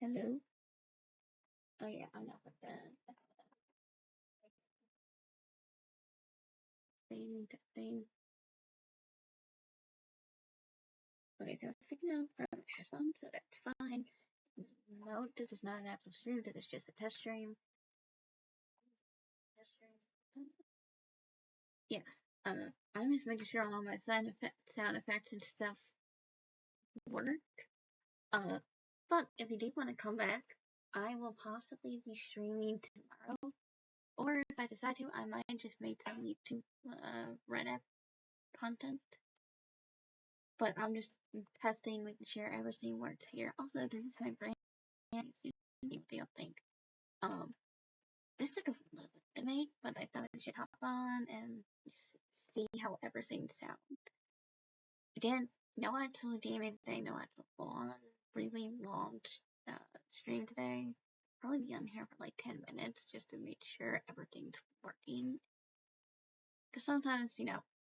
Hello? Oh yeah, I'm not with the testing. Okay, so I was speaking out from headphones, so that's fine. No, this is not an actual stream, this is just a test stream. Yeah, I'm just making sure all my sound effects and stuff work. But if you do want to come back, I will possibly be streaming tomorrow. Or if I decide to, I might just make some YouTube Reddit content. But I'm just testing, making sure everything works here. Also, this is my brand new what think. This took a little bit to make, but I thought I should hop on and just see how everything sounds. Again, no actual gaming today, no actual full-on, really long stream today. Probably be on here for like 10 minutes just to make sure everything's working. Because sometimes,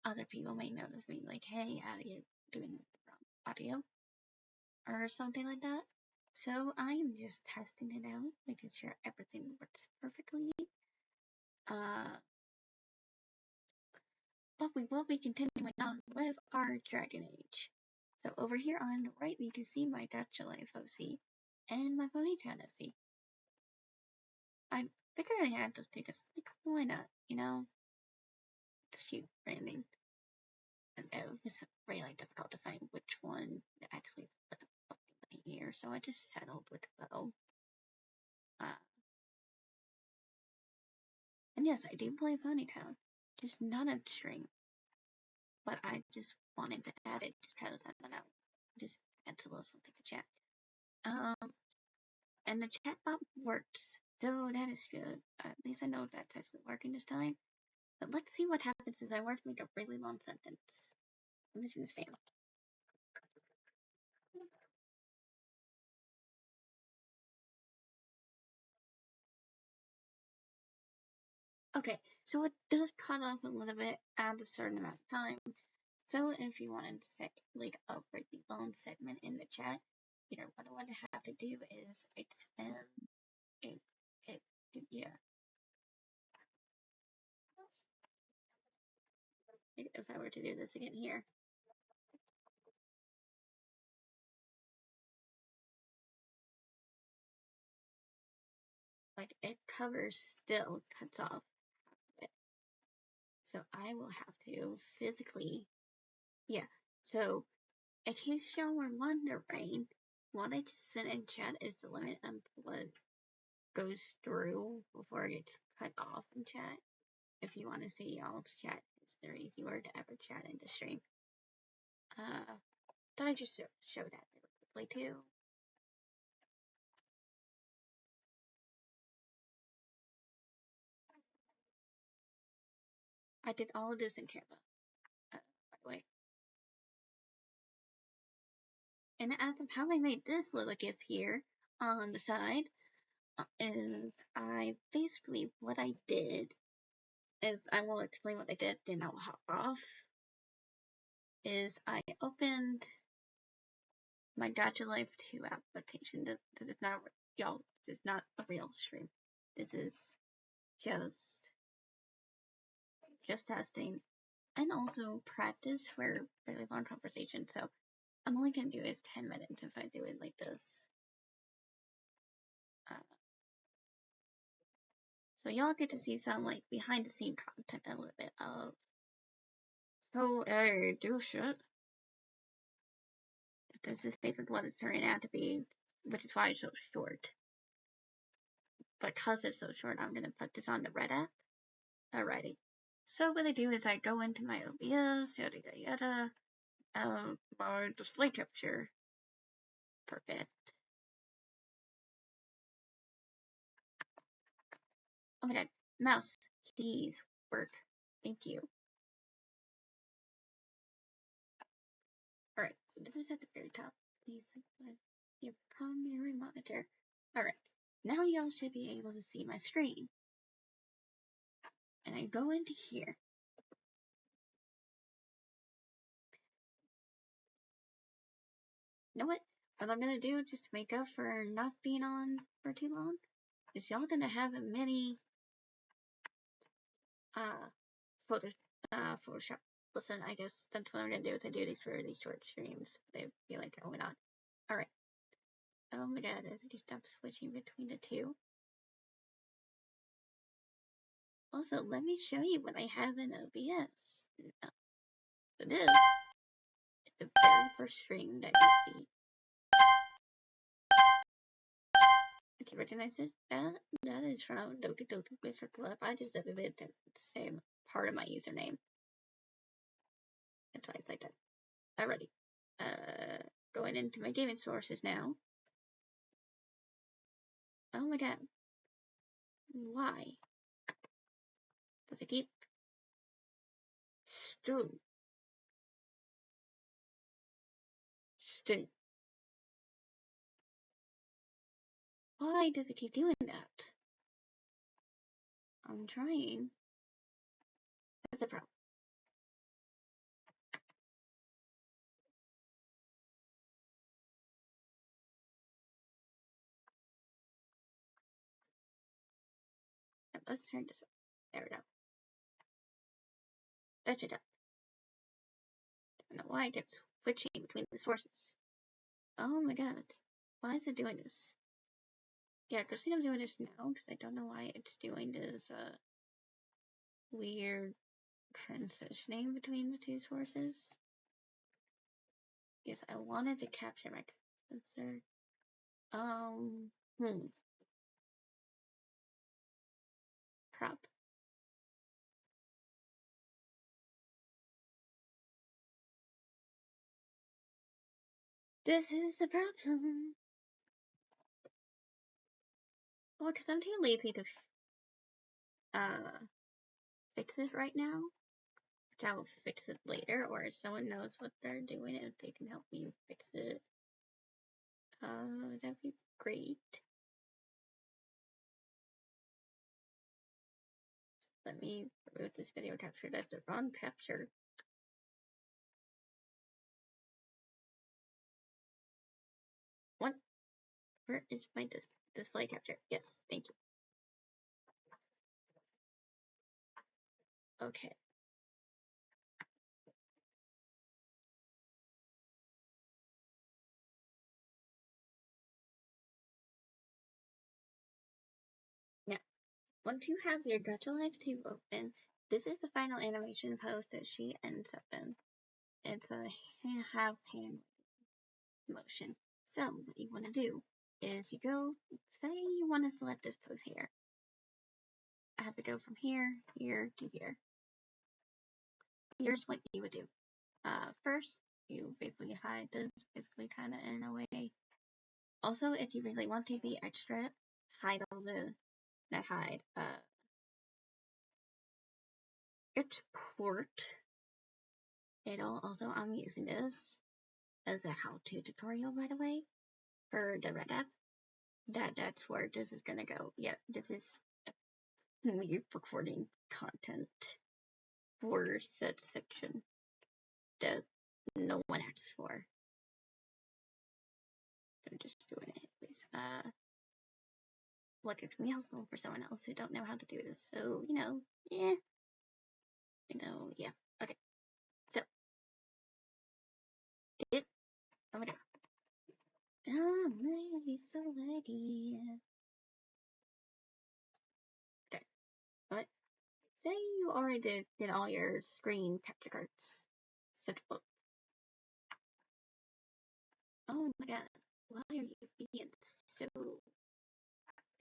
other people may notice me like, hey, you're doing the wrong audio or something like that. So I'm just testing it out, making sure everything works perfectly. But we will be continuing on with our Dragon Age. So over here on the right, you can see my Gacha Life OC and my Ponytown OC. I figured I had those two just like, why not, It's cute branding. And it was really difficult to find which one actually put the fucking here, so I just settled with Bow. And yes, I do play Ponytown, just not a string. But I just wanted to add it just because, I don't know, just adds a little something to chat. And the chatbot works, so that is good. At least I know that's actually working this time. But let's see what happens as I work to make a really long sentence. I'm just gonna spam. Okay, so it does cut off a little bit at a certain amount of time. So if you wanted to say like a really long segment in the chat, what I would have to do is expand it, yeah. If I were to do this again here. Like it covers still cuts off half of it. So I will have to physically, yeah. So in case y'all were wondering, what I just said in chat is the limit until it goes through before it gets cut off in chat. If you want to see y'all's chat history, if you were to ever chat in the stream. Thought I just show that really quickly too. I did all of this in Canva, by the way. And as of how I made this little GIF here on the side, is I basically, what I did is, I will explain what I did, then I'll hop off, is I opened my Gacha Life 2 application. This is not, y'all, this is not a real stream. This is just testing, and also practice for really long conversation. So I'm only gonna do is 10 minutes if I do it like this. So y'all get to see some like behind the scene content, a little bit of so I do shit. This is basically what it's turning out to be, which is why it's so short. Because it's so short, I'm gonna put this on the Red app. Alrighty. So what I do is I go into my OBS, yada yada yada, my display capture. Perfect. Oh my god, mouse, please work. Thank you. Alright, so this is at the very top. Please, your primary monitor. Alright, now y'all should be able to see my screen. And I go into here. You know what? what I'm gonna do, just to make up for not being on for too long, is y'all gonna have a mini photo Photoshop. Listen, I guess that's what I'm gonna do is I do these for these short streams. They feel like going on. Alright. Oh my god, as I just stop switching between the two. Also, let me show you what I have in OBS. It is. It's the very first stream that you see. Do you recognize this? That is from Doki Doki Whisper Club. I just edited the same part of my username. That's why it's like that. Alrighty. Going into my gaming sources now. Oh my god. Why does it keep Stu? Why does it keep doing that? I'm trying. That's a problem. Let's turn this up. There we go. That should help. I don't know why I kept switching between the sources. Oh my god. Why is it doing this? Yeah, because I'm doing this now, because I don't know why it's doing this weird transitioning between the two sources. Yes, I wanted to capture my sensor. Prop. This is the problem. Well, because I'm too lazy to fix it right now. Which I will fix it later, or if someone knows what they're doing, if they can help me fix it, that'd be great. Let me remove this video capture. That's the wrong capture. What? Where is my display capture? Yes, thank you. Okay. Now, once you have your Gacha Life 2 open, this is the final animation pose that she ends up in. It's a half hand motion. So, what you want to do is you go, say you want to select this pose here. I have to go from here, here to here. Here's what you would do. First, you basically hide this, basically kind of in a way. Also, if you really want to be extra, hide all the, not hide, export it all. Also, I'm using this as a how-to tutorial, by the way, for the Red app. That's where this is gonna go. Yeah, this is me recording content for said section that no one asked for. I'm just doing it anyways. Look, it's me helpful for someone else who don't know how to do this. So, yeah. Yeah. Okay. So, did oh my god. I'm ready, so ready. Okay. What? Say you already did all your screen capture cards. Such book. Oh my god. Why are you being so...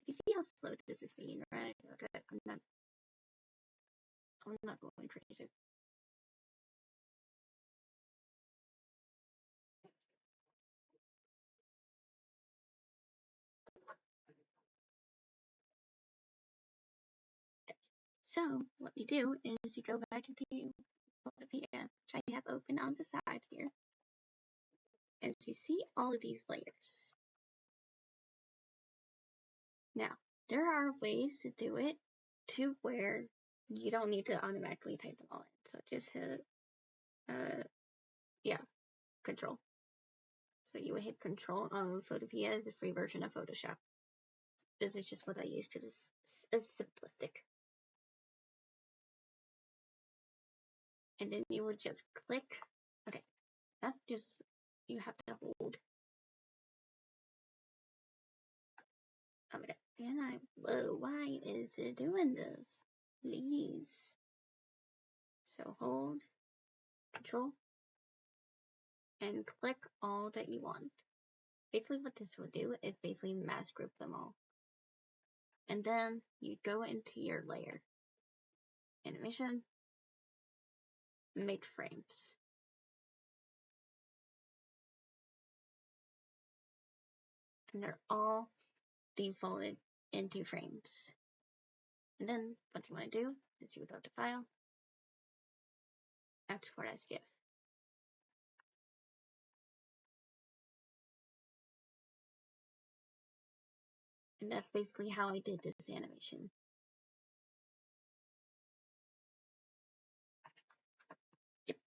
You see how slow this is being, right? Okay, I'm not going crazy. So, what you do is you go back into the VM, which I have open on the side here. And you see all of these layers. Now, there are ways to do it to where you don't need to automatically type them all in. So just hit, Control. So you would hit Control on Photopea, the free version of Photoshop. This is just what I use because it's simplistic. And then you would just click. Okay, that just, you have to hold. Okay, and whoa, why is it doing this? Please. So hold, Control, and click all that you want. Basically what this will do is basically mass group them all. And then you go into your layer. Animation, make frames. And they're all defaulted into frames. And then what you want to do is you go to File, Export as GIF. And that's basically how I did this animation. Yep.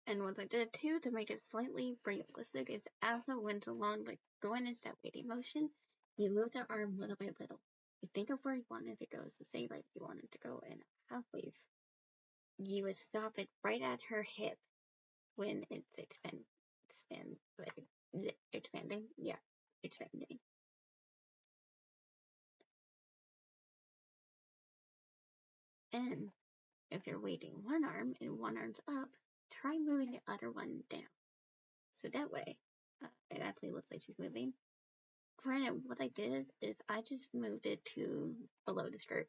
And what I did too to make it slightly realistic is as it went along, like going into that wavy motion, you move the arm little by little. You think of where you wanted to go. So say like you wanted to go in a half wave. You would stop it right at her hip when it's expanding. Yeah, expanding. And if you're waving one arm and one arm's up, try moving the other one down. So that way, it actually looks like she's moving. Granted, what I did is I just moved it to below the skirt,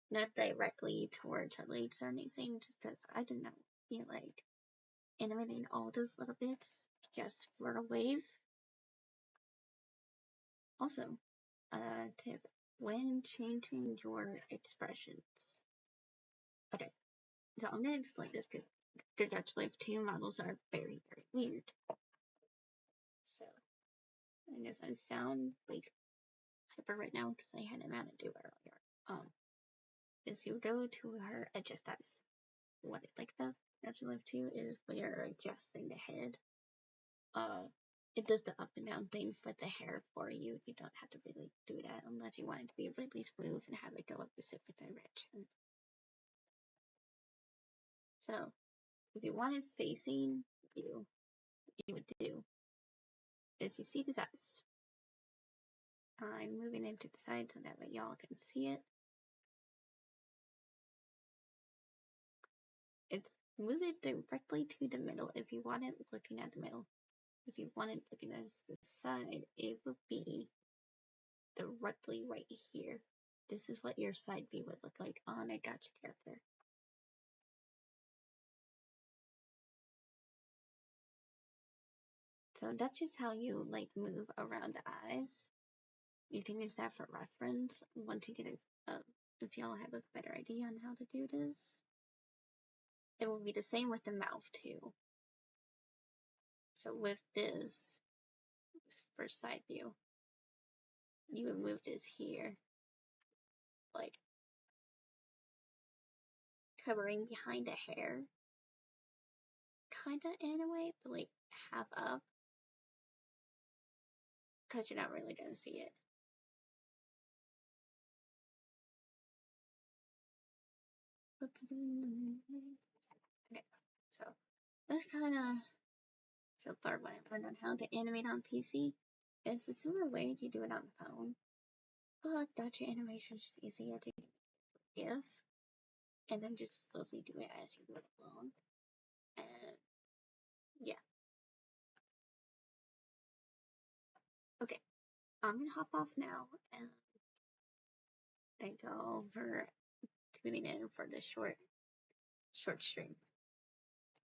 not directly towards her legs or anything, just because I did not feel like animating all those little bits just for a wave. Also, tip, when changing your expressions. Okay, so I'm going to explain this because the Dutch Life 2 models are very, very weird. So, I guess I sound like hyper right now because I had a man to do earlier. Is you go to her adjust eyes. What it like the Dutch Life 2 is when you're adjusting the head. It does the up and down thing for the hair for you. You don't have to really do that unless you want it to be really smooth and have it go a specific direction. So, if you want it facing you, what you would do is you see his eyes. I'm moving it to the side so that way y'all can see it. It's move it directly to the middle if you want it looking at the middle. If you want it looking at the side, it would be directly right here. This is what your side view would look like on a gacha character. So that's just how you like move around the eyes. You can use that for reference once you get if y'all have a better idea on how to do this. It will be the same with the mouth too. So with this first side view, you would move this here, like covering behind the hair, kinda in a way, but like half up, because you're not really gonna see it. Okay, so that's kind of so far what I learned on how to animate on PC. It's a similar way to do it on the phone, but Gacha animation is easier to give, and then just slowly do it as you go along. And yeah. Okay, I'm gonna hop off now, and thank y'all for tuning in for this short stream.